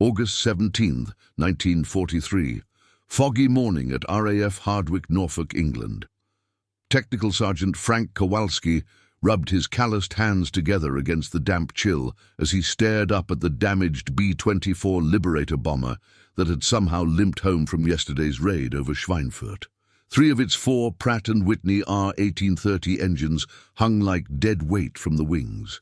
August 17, 1943. Foggy morning at RAF Hardwicke, Norfolk, England. Technical Sergeant Frank Kowalski rubbed his calloused hands together against the damp chill as he stared up at the damaged B-24 Liberator bomber that had somehow limped home from yesterday's raid over Schweinfurt. 3 of its 4 Pratt & Whitney R1830 engines hung like dead weight from the wings,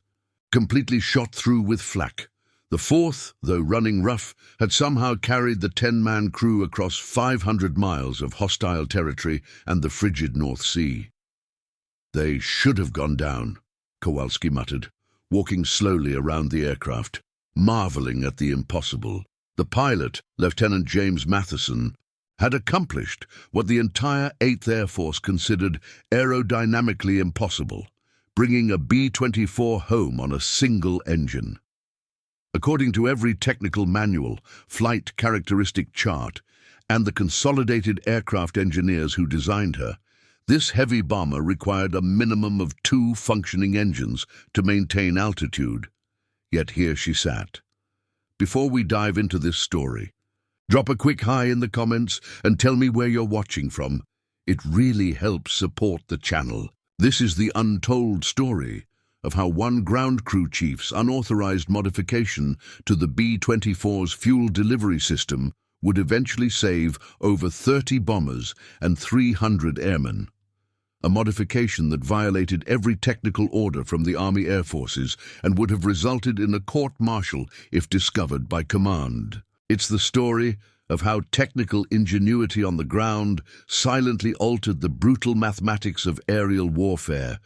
completely shot through with flak. The 4th, though running rough, had somehow carried the 10-man crew across 500 miles of hostile territory and the frigid North Sea. "They should have gone down," Kowalski muttered, walking slowly around the aircraft, marveling at the impossible. The pilot, Lieutenant James Matheson, had accomplished what the entire 8th Air Force considered aerodynamically impossible, bringing a B-24 home on a single engine. According to every technical manual, flight characteristic chart, and the consolidated aircraft engineers who designed her, this heavy bomber required a minimum of 2 functioning engines to maintain altitude. Yet here she sat. Before we dive into this story, drop a quick hi in the comments and tell me where you're watching from. It really helps support the channel. This is the untold story of how one ground crew chief's unauthorized modification to the B-24's fuel delivery system would eventually save over 30 bombers and 300 airmen. A modification that violated every technical order from the Army Air Forces and would have resulted in a court-martial if discovered by command. It's the story of how technical ingenuity on the ground silently altered the brutal mathematics of aerial warfare,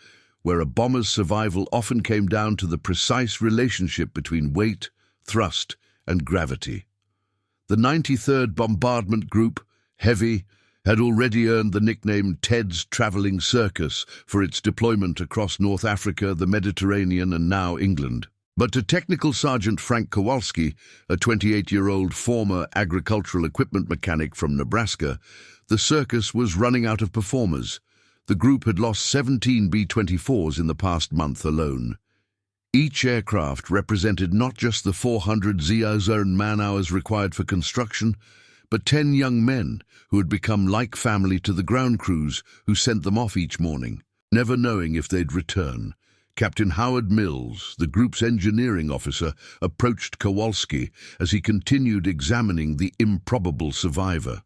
where a bomber's survival often came down to the precise relationship between weight, thrust, and gravity. The 93rd Bombardment Group, Heavy, had already earned the nickname Ted's Travelling Circus for its deployment across North Africa, the Mediterranean, and now England. But to Technical Sergeant Frank Kowalski, a 28-year-old former agricultural equipment mechanic from Nebraska, the circus was running out of performers. The group had lost 17 B-24s in the past month alone. Each aircraft represented not just the 400 zone man-hours required for construction, but 10 young men who had become like family to the ground crews who sent them off each morning, never knowing if they'd return. Captain Howard Mills, the group's engineering officer, approached Kowalski as he continued examining the improbable survivor.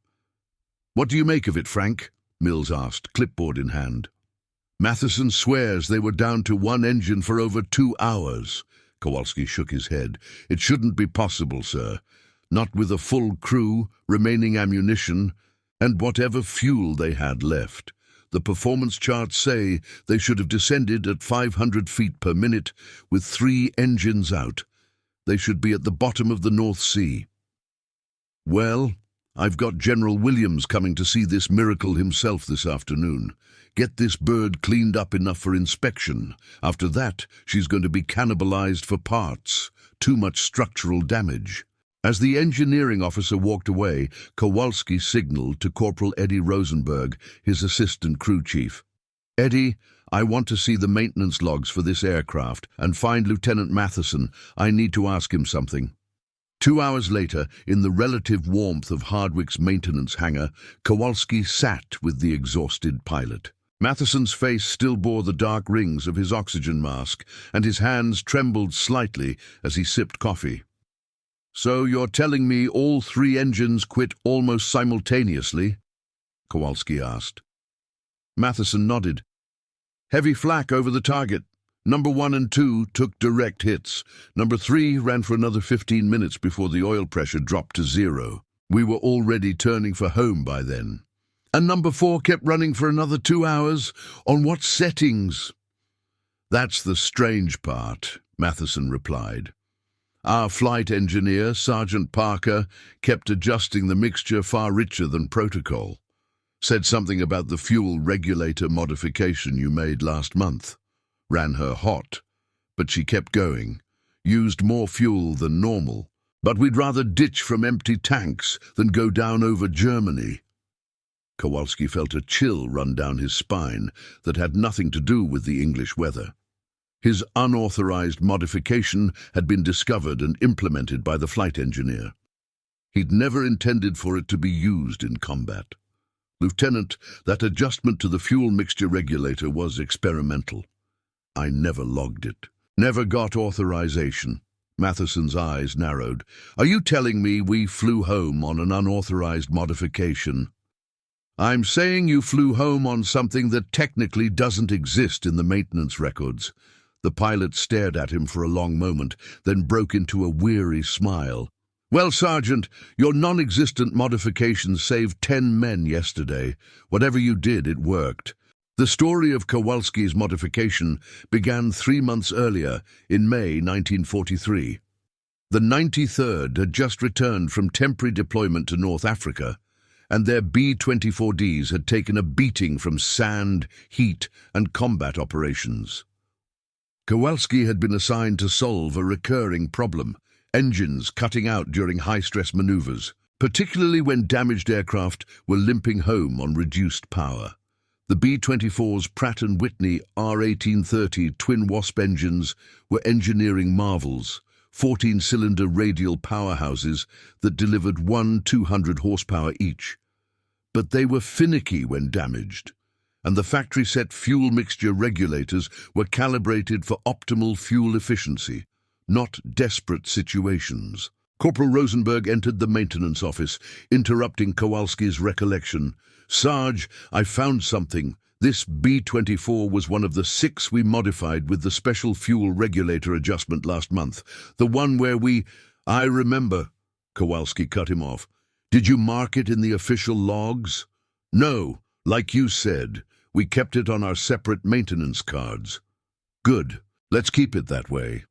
"What do you make of it, Frank?" Mills asked, clipboard in hand. "Matheson swears they were down to 1 engine for over 2 hours. Kowalski shook his head. "It shouldn't be possible, sir. Not with a full crew, remaining ammunition, and whatever fuel they had left. The performance charts say they should have descended at 500 feet per minute with 3 engines out. They should be at the bottom of the North Sea." "Well, I've got General Williams coming to see this miracle himself this afternoon. Get this bird cleaned up enough for inspection. After that, she's going to be cannibalized for parts. Too much structural damage." As the engineering officer walked away, Kowalski signaled to Corporal Eddie Rosenberg, his assistant crew chief. "Eddie, I want to see the maintenance logs for this aircraft and find Lieutenant Matheson. I need to ask him something." 2 hours later, in the relative warmth of Hardwicke's maintenance hangar, Kowalski sat with the exhausted pilot. Matheson's face still bore the dark rings of his oxygen mask, and his hands trembled slightly as he sipped coffee. "So you're telling me all 3 engines quit almost simultaneously?" Kowalski asked. Matheson nodded. "Heavy flak over the target. Number 1 and 2 took direct hits. Number 3 ran for another 15 minutes before the oil pressure dropped to 0. We were already turning for home by then. And number 4 kept running for another 2 hours. On what settings?" "That's the strange part," Matheson replied. "Our flight engineer, Sergeant Parker, kept adjusting the mixture far richer than protocol. Said something about the fuel regulator modification you made last month. Ran her hot, but she kept going. Used more fuel than normal. But we'd rather ditch from empty tanks than go down over Germany." Kowalski felt a chill run down his spine that had nothing to do with the English weather. His unauthorized modification had been discovered and implemented by the flight engineer. He'd never intended for it to be used in combat. Lieutenant, that adjustment to the fuel mixture regulator was experimental. I never logged it. Never got authorization. Matheson's eyes narrowed. Are you telling me we flew home on an unauthorized modification? I'm saying you flew home on something that technically doesn't exist in the maintenance records. The pilot stared at him for a long moment, then broke into a weary smile. Well, Sergeant, your non-existent modification saved 10 men yesterday. Whatever you did, it worked. The story of Kowalski's modification began 3 months earlier, in May 1943. The 93rd had just returned from temporary deployment to North Africa, and their B-24Ds had taken a beating from sand, heat, and combat operations. Kowalski had been assigned to solve a recurring problem: engines cutting out during high-stress maneuvers, particularly when damaged aircraft were limping home on reduced power. The B-24's Pratt & Whitney R1830 twin Wasp engines were engineering marvels, 14-cylinder radial powerhouses that delivered 200 horsepower each. But they were finicky when damaged, and the factory-set fuel mixture regulators were calibrated for optimal fuel efficiency, not desperate situations. Corporal Rosenberg entered the maintenance office, interrupting Kowalski's recollection. Sarge, I found something. This B-24 was one of the 6 we modified with the special fuel regulator adjustment last month. The one where I remember. Kowalski cut him off. Did you mark it in the official logs? No, like you said. We kept it on our separate maintenance cards. Good. Let's keep it that way.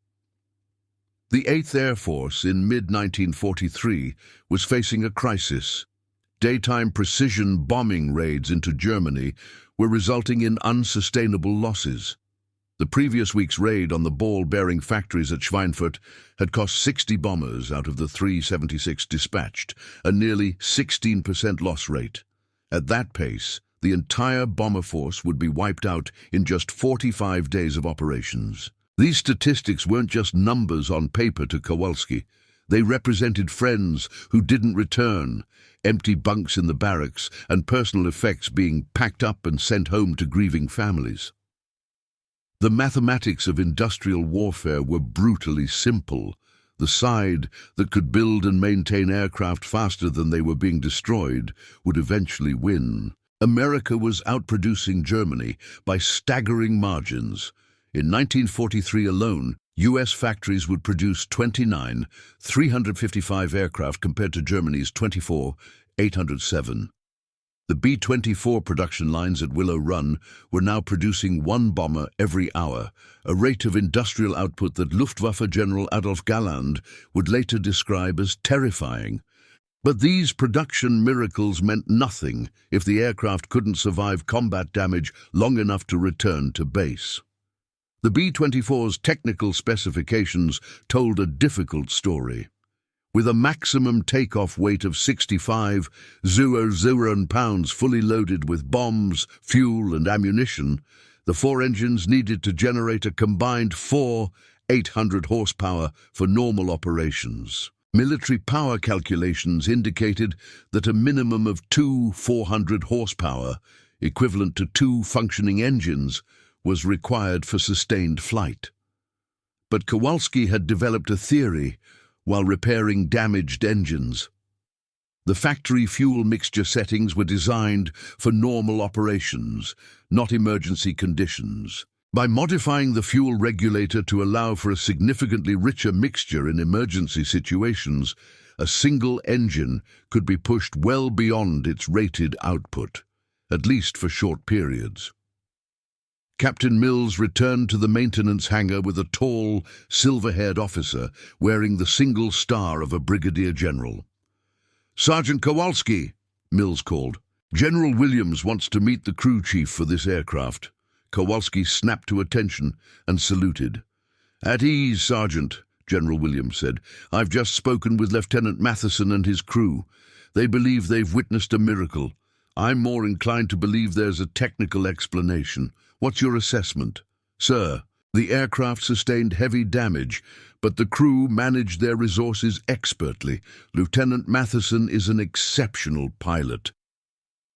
The 8th Air Force in mid-1943 was facing a crisis. Daytime precision bombing raids into Germany were resulting in unsustainable losses. The previous week's raid on the ball-bearing factories at Schweinfurt had cost 60 bombers out of the 376 dispatched, a nearly 16% loss rate. At that pace, the entire bomber force would be wiped out in just 45 days of operations. These statistics weren't just numbers on paper to Kowalski. They represented friends who didn't return, empty bunks in the barracks, and personal effects being packed up and sent home to grieving families. The mathematics of industrial warfare were brutally simple. The side that could build and maintain aircraft faster than they were being destroyed would eventually win. America was outproducing Germany by staggering margins. In 1943 alone, U.S. factories would produce 29, 355 aircraft compared to Germany's 24, 807. The B-24 production lines at Willow Run were now producing 1 bomber every hour, a rate of industrial output that Luftwaffe General Adolf Galland would later describe as terrifying. But these production miracles meant nothing if the aircraft couldn't survive combat damage long enough to return to base. The B-24's technical specifications told a difficult story. With a maximum takeoff weight of 65,000 pounds fully loaded with bombs, fuel and ammunition, the 4 engines needed to generate a combined 800 horsepower for normal operations. Military power calculations indicated that a minimum of 400 horsepower, equivalent to 2 functioning engines, was required for sustained flight. But Kowalski had developed a theory while repairing damaged engines. The factory fuel mixture settings were designed for normal operations, not emergency conditions. By modifying the fuel regulator to allow for a significantly richer mixture in emergency situations, a single engine could be pushed well beyond its rated output, at least for short periods. Captain Mills returned to the maintenance hangar with a tall, silver-haired officer wearing the single star of a brigadier general. "Sergeant Kowalski," Mills called. "General Williams wants to meet the crew chief for this aircraft." Kowalski snapped to attention and saluted. "At ease, Sergeant," General Williams said. "I've just spoken with Lieutenant Matheson and his crew. They believe they've witnessed a miracle. I'm more inclined to believe there's a technical explanation. What's your assessment?" "Sir, the aircraft sustained heavy damage, but the crew managed their resources expertly. Lieutenant Matheson is an exceptional pilot.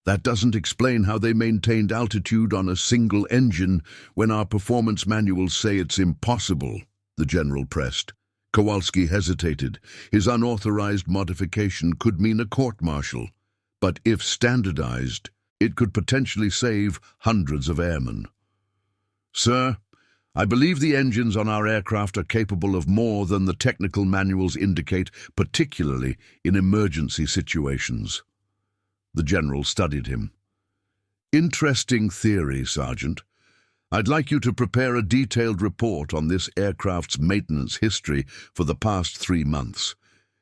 That doesn't explain how they maintained altitude on a single engine when our performance manuals say it's impossible, the general pressed. Kowalski hesitated. His unauthorized modification could mean a court-martial, but if standardized, it could potentially save hundreds of airmen. Sir, I believe the engines on our aircraft are capable of more than the technical manuals indicate, particularly in emergency situations. The general studied him. Interesting theory, Sergeant. I'd like you to prepare a detailed report on this aircraft's maintenance history for the past 3 months.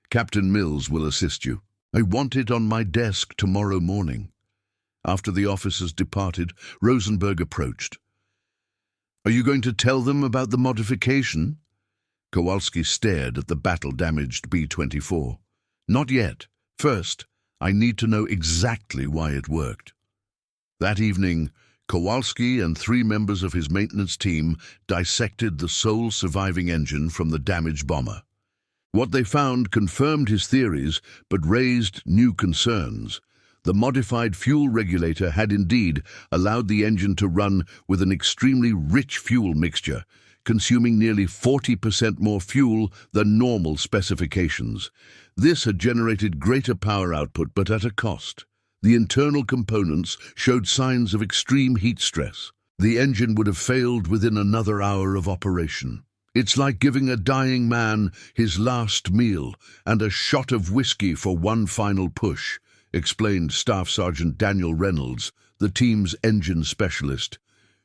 Captain Mills will assist you. I want it on my desk tomorrow morning. After the officers departed, Rosenberg approached. Are you going to tell them about the modification? Kowalski stared at the battle-damaged B-24. Not yet. First, I need to know exactly why it worked. That evening, Kowalski and 3 members of his maintenance team dissected the sole surviving engine from the damaged bomber. What they found confirmed his theories, but raised new concerns. The modified fuel regulator had indeed allowed the engine to run with an extremely rich fuel mixture, consuming nearly 40% more fuel than normal specifications. This had generated greater power output, but at a cost. The internal components showed signs of extreme heat stress. The engine would have failed within another hour of operation. It's like giving a dying man his last meal and a shot of whiskey for one final push, explained Staff Sergeant Daniel Reynolds, the team's engine specialist.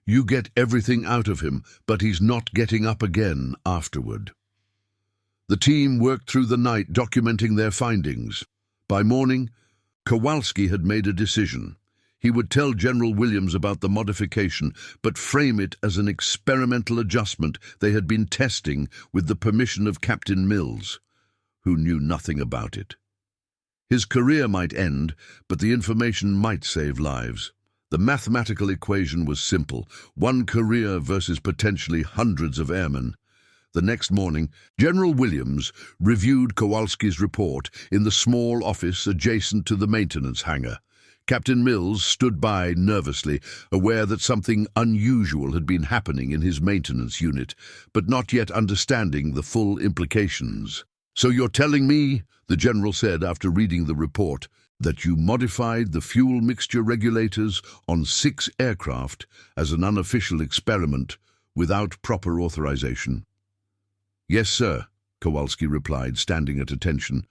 You get everything out of him, but he's not getting up again afterward. The team worked through the night documenting their findings. By morning, Kowalski had made a decision. He would tell General Williams about the modification, but frame it as an experimental adjustment they had been testing with the permission of Captain Mills, who knew nothing about it. His career might end, but the information might save lives. The mathematical equation was simple: one career versus potentially hundreds of airmen. The next morning, General Williams reviewed Kowalski's report in the small office adjacent to the maintenance hangar. Captain Mills stood by nervously, aware that something unusual had been happening in his maintenance unit, but not yet understanding the full implications. So you're telling me, the general said after reading the report, that you modified the fuel mixture regulators on 6 aircraft as an unofficial experiment without proper authorization? Yes, sir, Kowalski replied, standing at attention.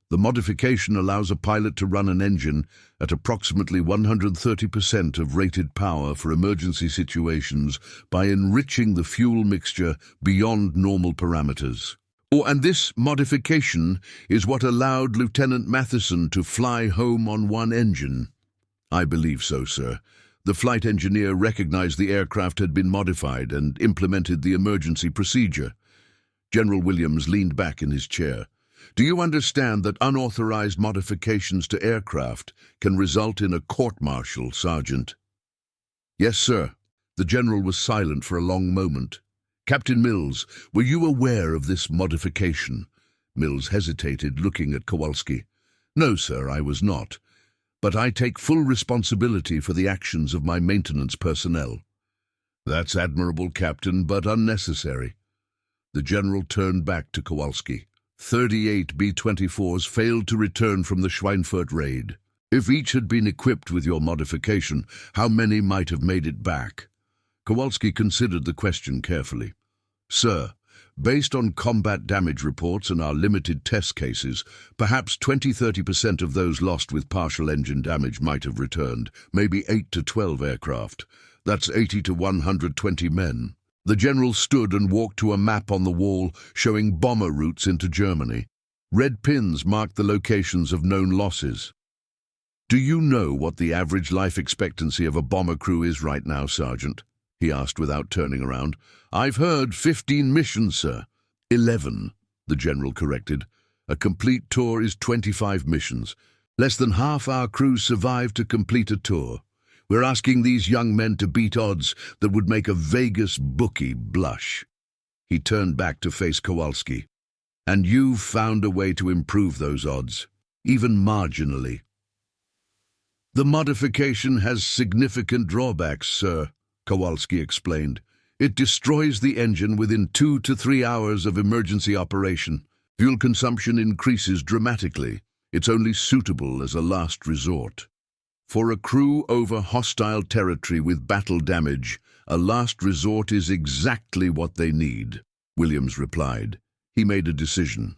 The modification allows a pilot to run an engine at approximately 130% of rated power for emergency situations by enriching the fuel mixture beyond normal parameters. And this modification is what allowed Lieutenant Matheson to fly home on one engine? I believe so, sir. The flight engineer recognized the aircraft had been modified and implemented the emergency procedure. General Williams leaned back in his chair. Do you understand that unauthorized modifications to aircraft can result in a court-martial, Sergeant? Yes, sir. The general was silent for a long moment. Captain Mills, were you aware of this modification? Mills hesitated, looking at Kowalski. No, sir, I was not. But I take full responsibility for the actions of my maintenance personnel. That's admirable, Captain, but unnecessary. The general turned back to Kowalski. 38 B-24s failed to return from the Schweinfurt raid. If each had been equipped with your modification, how many might have made it back? Kowalski considered the question carefully. Sir, based on combat damage reports and our limited test cases, perhaps 20–30% of those lost with partial engine damage might have returned, maybe 8 to 12 aircraft. That's 80 to 120 men. The general stood and walked to a map on the wall showing bomber routes into Germany. Red pins marked the locations of known losses. Do you know what the average life expectancy of a bomber crew is right now, Sergeant? He asked without turning around. I've heard 15 missions, sir. 11, the general corrected. A complete tour is 25 missions. Less than half our crews survive to complete a tour. We're asking these young men to beat odds that would make a Vegas bookie blush. He turned back to face Kowalski. "And you've found a way to improve those odds, even marginally." "The modification has significant drawbacks, sir," Kowalski explained. "It destroys the engine within 2 to 3 hours of emergency operation. Fuel consumption increases dramatically. It's only suitable as a last resort. For a crew over hostile territory with battle damage, a last resort is exactly what they need," Williams replied. He made a decision.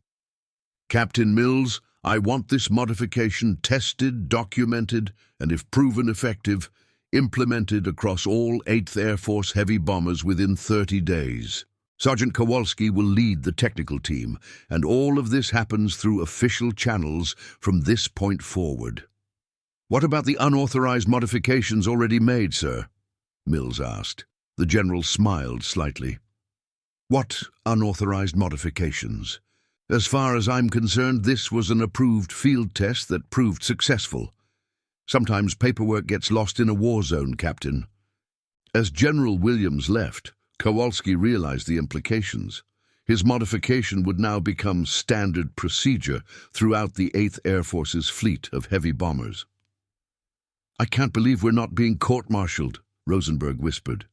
"Captain Mills, I want this modification tested, documented, and if proven effective, implemented across all 8th Air Force heavy bombers within 30 days. Sergeant Kowalski will lead the technical team, and all of this happens through official channels from this point forward." "What about the unauthorized modifications already made, sir?" Mills asked. The general smiled slightly. "What unauthorized modifications? As far as I'm concerned, this was an approved field test that proved successful. Sometimes paperwork gets lost in a war zone, Captain." As General Williams left, Kowalski realized the implications. His modification would now become standard procedure throughout the 8th Air Force's fleet of heavy bombers. "I can't believe we're not being court-martialed," Rosenberg whispered.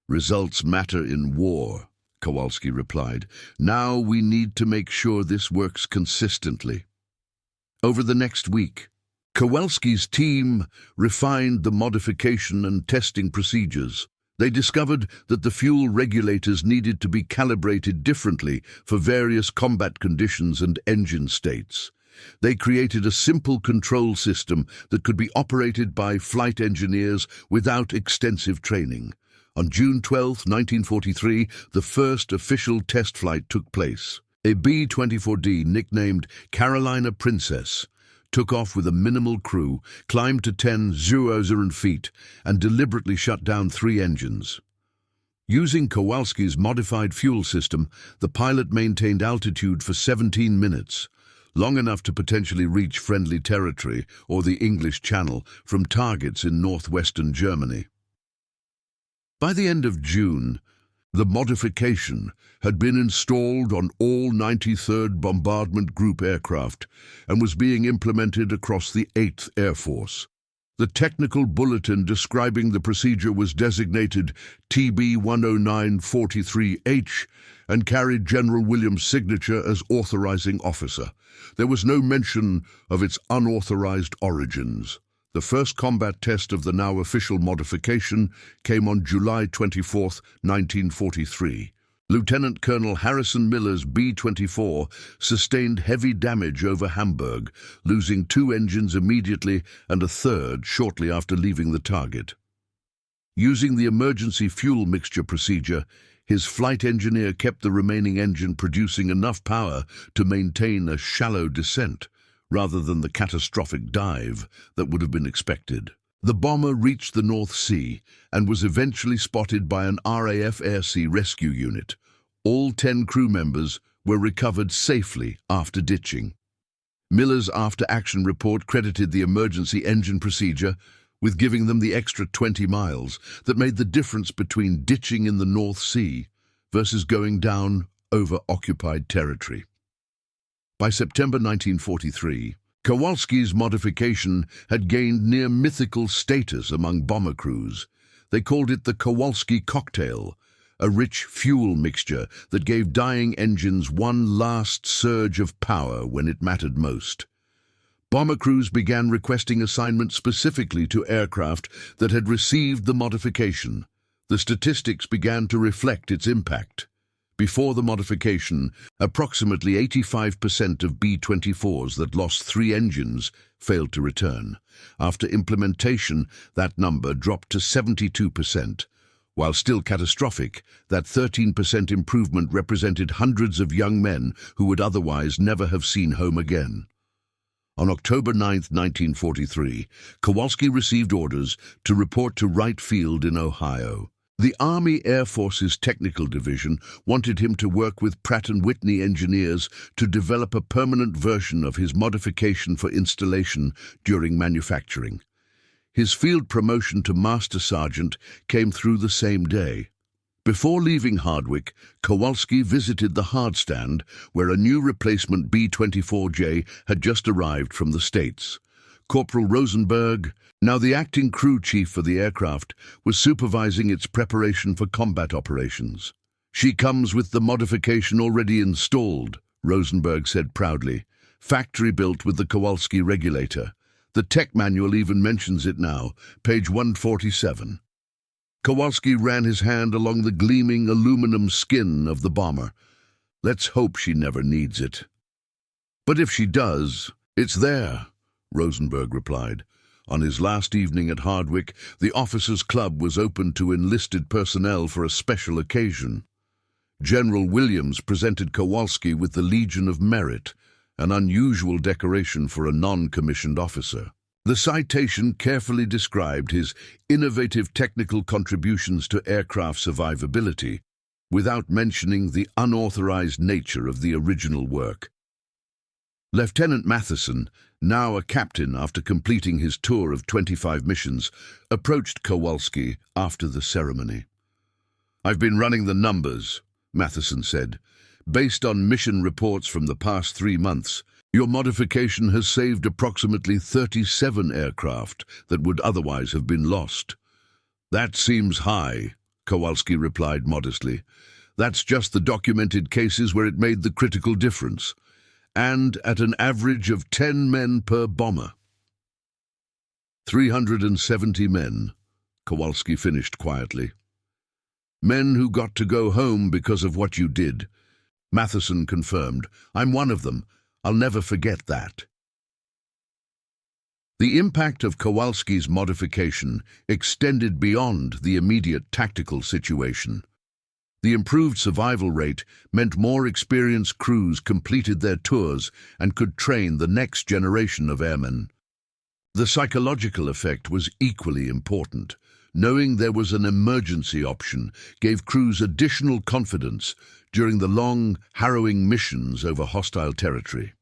"Results matter in war," Kowalski replied. "Now we need to make sure this works consistently." Over the next week, Kowalski's team refined the modification and testing procedures. They discovered that the fuel regulators needed to be calibrated differently for various combat conditions and engine states. They created a simple control system that could be operated by flight engineers without extensive training. On June 12, 1943, the first official test flight took place. A B-24D, nicknamed Carolina Princess, took off with a minimal crew, climbed to 10,000 feet, and deliberately shut down 3 engines. Using Kowalski's modified fuel system, the pilot maintained altitude for 17 minutes, long enough to potentially reach friendly territory or the English Channel from targets in northwestern Germany. By the end of June, the modification had been installed on all 93rd Bombardment Group aircraft and was being implemented across the 8th Air Force. The technical bulletin describing the procedure was designated TB-10943H and carried General Williams' signature as authorizing officer. There was no mention of its unauthorized origins. The first combat test of the now official modification came on July 24, 1943. Lieutenant Colonel Harrison Miller's B-24 sustained heavy damage over Hamburg, losing 2 engines immediately and a third shortly after leaving the target. Using the emergency fuel mixture procedure, his flight engineer kept the remaining engine producing enough power to maintain a shallow descent, rather than the catastrophic dive that would have been expected. The bomber reached the North Sea and was eventually spotted by an RAF Air Sea Rescue Unit. All 10 crew members were recovered safely after ditching. Miller's after-action report credited the emergency engine procedure with giving them the extra 20 miles that made the difference between ditching in the North Sea versus going down over occupied territory. By September 1943, Kowalski's modification had gained near-mythical status among bomber crews. They called it the Kowalski cocktail, a rich fuel mixture that gave dying engines one last surge of power when it mattered most. Bomber crews began requesting assignment specifically to aircraft that had received the modification. The statistics began to reflect its impact. Before the modification, approximately 85% of B-24s that lost 3 engines failed to return. After implementation, that number dropped to 72%. While still catastrophic, that 13% improvement represented hundreds of young men who would otherwise never have seen home again. On October 9, 1943, Kowalski received orders to report to Wright Field in Ohio. The Army Air Force's Technical Division wanted him to work with Pratt & Whitney engineers to develop a permanent version of his modification for installation during manufacturing. His field promotion to Master Sergeant came through the same day. Before leaving Hardwick, Kowalski visited the hardstand where a new replacement B-24J had just arrived from the States. Corporal Rosenberg, now the acting crew chief for the aircraft, was supervising its preparation for combat operations. "She comes with the modification already installed," Rosenberg said proudly. "Factory-built with the Kowalski regulator. The tech manual even mentions it now, page 147. Kowalski ran his hand along the gleaming aluminum skin of the bomber. "Let's hope she never needs it." "But if she does, it's there," Rosenberg replied. On his last evening at Hardwick, the officers' club was open to enlisted personnel for a special occasion. General Williams presented Kowalski with the Legion of Merit, an unusual decoration for a non-commissioned officer. The citation carefully described his innovative technical contributions to aircraft survivability, without mentioning the unauthorized nature of the original work. Lieutenant Matheson, now a captain after completing his tour of 25 missions, approached Kowalski after the ceremony. "I've been running the numbers," Matheson said. "Based on mission reports from the past 3 months, your modification has saved approximately 37 aircraft that would otherwise have been lost." "That seems high," Kowalski replied modestly. "That's just the documented cases where it made the critical difference. And at an average of 10 men per bomber." 370 men, Kowalski finished quietly. "Men who got to go home because of what you did." Matheson confirmed. "I'm one of them. I'll never forget that." The impact of Kowalski's modification extended beyond the immediate tactical situation. The improved survival rate meant more experienced crews completed their tours and could train the next generation of airmen. The psychological effect was equally important. Knowing there was an emergency option gave crews additional confidence during the long, harrowing missions over hostile territory.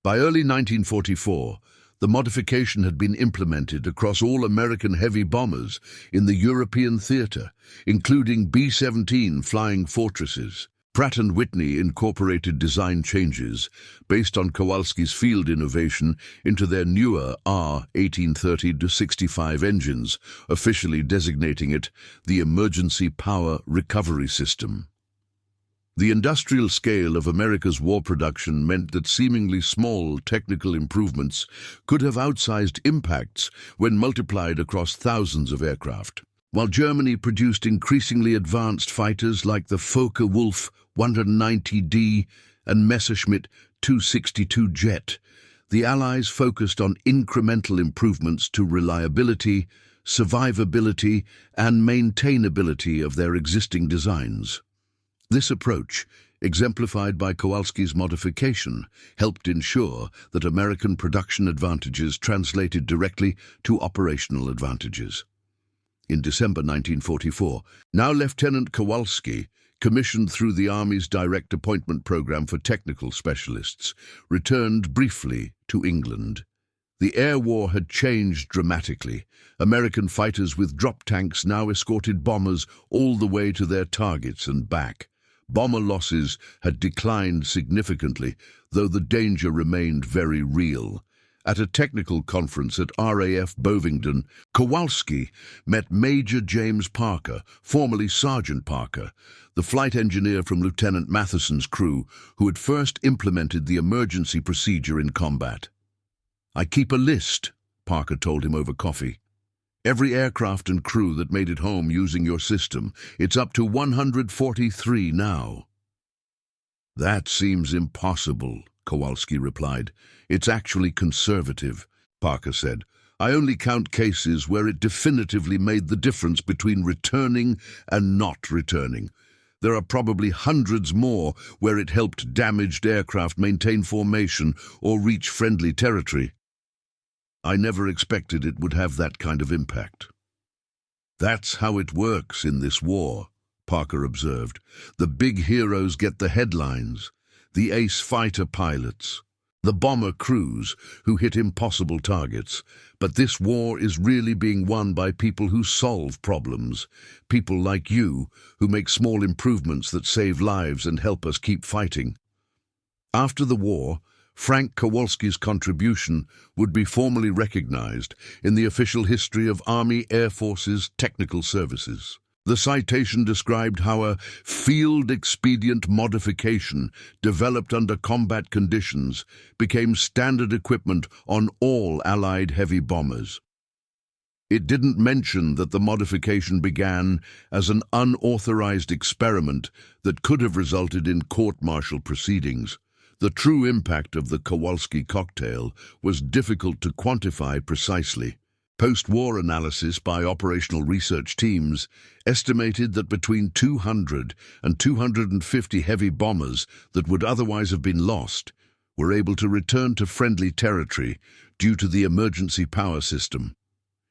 By early 1944, the modification had been implemented across all American heavy bombers in the European theater, including B-17 Flying Fortresses. Pratt & Whitney incorporated design changes based on Kowalski's field innovation into their newer R-1830-65 engines, officially designating it the Emergency Power Recovery System. The industrial scale of America's war production meant that seemingly small technical improvements could have outsized impacts when multiplied across thousands of aircraft. While Germany produced increasingly advanced fighters like the Focke-Wulf 190D and Messerschmitt 262 jet, the Allies focused on incremental improvements to reliability, survivability, and maintainability of their existing designs. This approach, exemplified by Kowalski's modification, helped ensure that American production advantages translated directly to operational advantages. In December 1944, now Lieutenant Kowalski, commissioned through the Army's direct appointment program for technical specialists, returned briefly to England. The air war had changed dramatically. American fighters with drop tanks now escorted bombers all the way to their targets and back. Bomber losses had declined significantly, though the danger remained very real. At a technical conference at RAF Bovingdon, Kowalski met Major James Parker, formerly Sergeant Parker, the flight engineer from Lieutenant Matheson's crew, who had first implemented the emergency procedure in combat. "I keep a list," Parker told him over coffee. "Every aircraft and crew that made it home using your system. It's up to 143 now." "That seems impossible," Kowalski replied. "It's actually conservative," Parker said. "I only count cases where it definitively made the difference between returning and not returning. There are probably hundreds more where it helped damaged aircraft maintain formation or reach friendly territory. I never expected it would have that kind of impact." "That's how it works in this war," Parker observed. "The big heroes get the headlines, the ace fighter pilots. the bomber crews who hit impossible targets. But this war is really being won by people who solve problems, people like you who make small improvements that save lives and help us keep fighting. After the war, Frank Kowalski's contribution would be formally recognized in the official history of Army Air Force's technical services. The citation described how a field expedient modification developed under combat conditions became standard equipment on all Allied heavy bombers. It didn't mention that the modification began as an unauthorized experiment that could have resulted in court-martial proceedings. The true impact of the Kowalski cocktail was difficult to quantify precisely. Post-war analysis by operational research teams estimated that between 200 and 250 heavy bombers that would otherwise have been lost were able to return to friendly territory due to the emergency power system.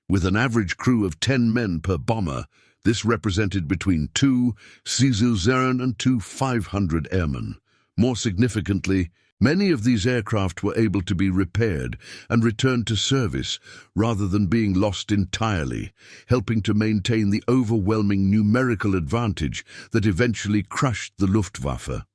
With an average crew of 10 men per bomber, this represented between 2 C-0 and 2 500 airmen. More significantly, many of these aircraft were able to be repaired and returned to service rather than being lost entirely, helping to maintain the overwhelming numerical advantage that eventually crushed the Luftwaffe.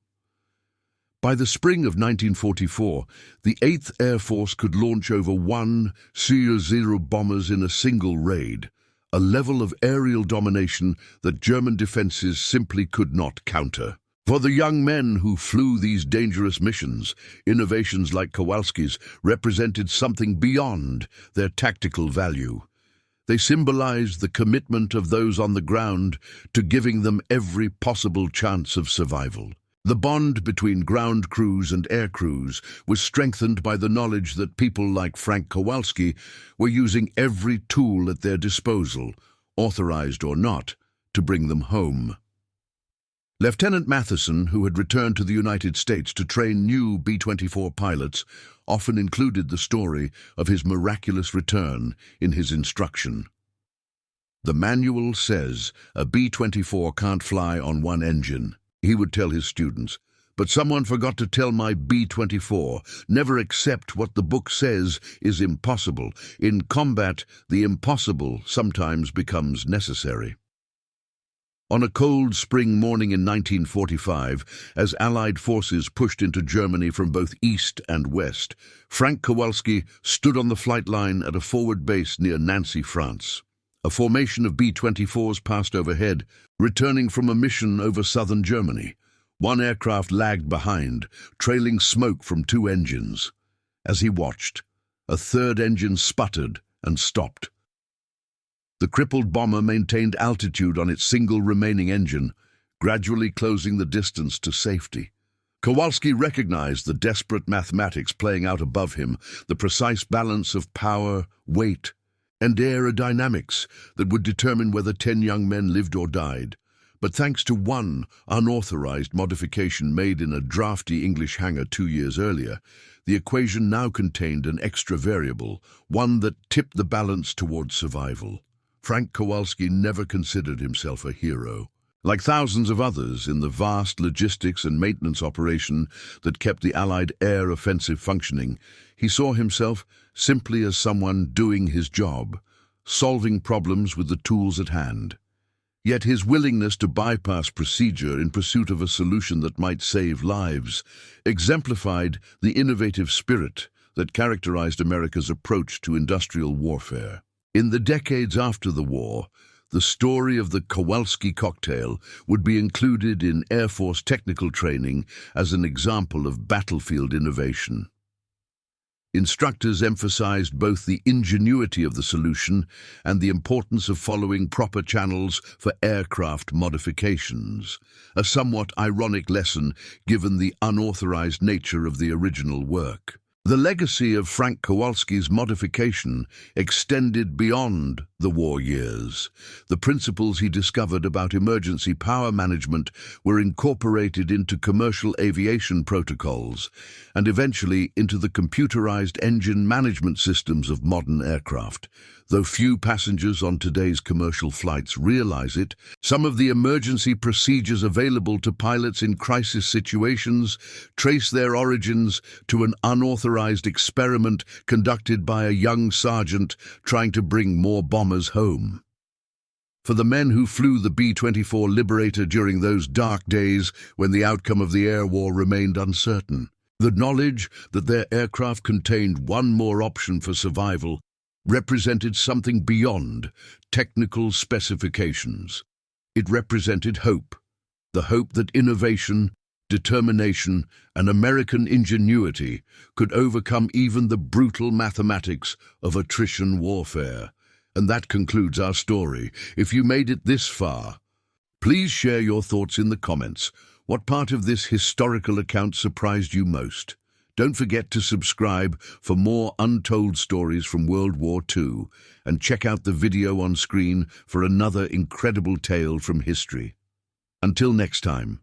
By the spring of 1944, the 8th Air Force could launch over 1 C-0 bombers in a single raid, a level of aerial domination that German defenses simply could not counter. For the young men who flew these dangerous missions, innovations like Kowalski's represented something beyond their tactical value. They symbolized the commitment of those on the ground to giving them every possible chance of survival. The bond between ground crews and air crews was strengthened by the knowledge that people like Frank Kowalski were using every tool at their disposal, authorized or not, to bring them home. Lieutenant Matheson, who had returned to the United States to train new B-24 pilots, often included the story of his miraculous return in his instruction. The manual says a B-24 can't fly on one engine, he would tell his students, but someone forgot to tell my B-24, never accept what the book says is impossible. In combat, the impossible sometimes becomes necessary. On a cold spring morning in 1945, as Allied forces pushed into Germany from both east and west, Frank Kowalski stood on the flight line at a forward base near Nancy, France. A formation of B-24s passed overhead, returning from a mission over southern Germany. One aircraft lagged behind, trailing smoke from 2 engines. As he watched, a third engine sputtered and stopped. The crippled bomber maintained altitude on its single remaining engine, gradually closing the distance to safety. Kowalski recognized the desperate mathematics playing out above him, the precise balance of power, weight, and aerodynamics that would determine whether 10 young men lived or died. But thanks to one unauthorized modification made in a drafty English hangar 2 years earlier, the equation now contained an extra variable, one that tipped the balance towards survival. Frank Kowalski never considered himself a hero. Like thousands of others in the vast logistics and maintenance operation that kept the Allied air offensive functioning, he saw himself simply as someone doing his job, solving problems with the tools at hand. Yet his willingness to bypass procedure in pursuit of a solution that might save lives exemplified the innovative spirit that characterized America's approach to industrial warfare. In the decades after the war, the story of the Kowalski cocktail would be included in Air Force technical training as an example of battlefield innovation. Instructors emphasized both the ingenuity of the solution and the importance of following proper channels for aircraft modifications, a somewhat ironic lesson given the unauthorized nature of the original work. The legacy of Frank Kowalski's modification extended beyond the war years. The principles he discovered about emergency power management were incorporated into commercial aviation protocols and eventually into the computerized engine management systems of modern aircraft. Though few passengers on today's commercial flights realize it, some of the emergency procedures available to pilots in crisis situations trace their origins to an unauthorized experiment conducted by a young sergeant trying to bring more bombers home. For the men who flew the B-24 Liberator during those dark days when the outcome of the air war remained uncertain, the knowledge that their aircraft contained one more option for survival represented something beyond technical specifications. It represented hope, the hope that innovation, determination, and American ingenuity could overcome even the brutal mathematics of attrition warfare. And that concludes our story. If you made it this far, please share your thoughts in the comments. What part of this historical account surprised you most? Don't forget to subscribe for more untold stories from World War II, and check out the video on screen for another incredible tale from history. Until next time.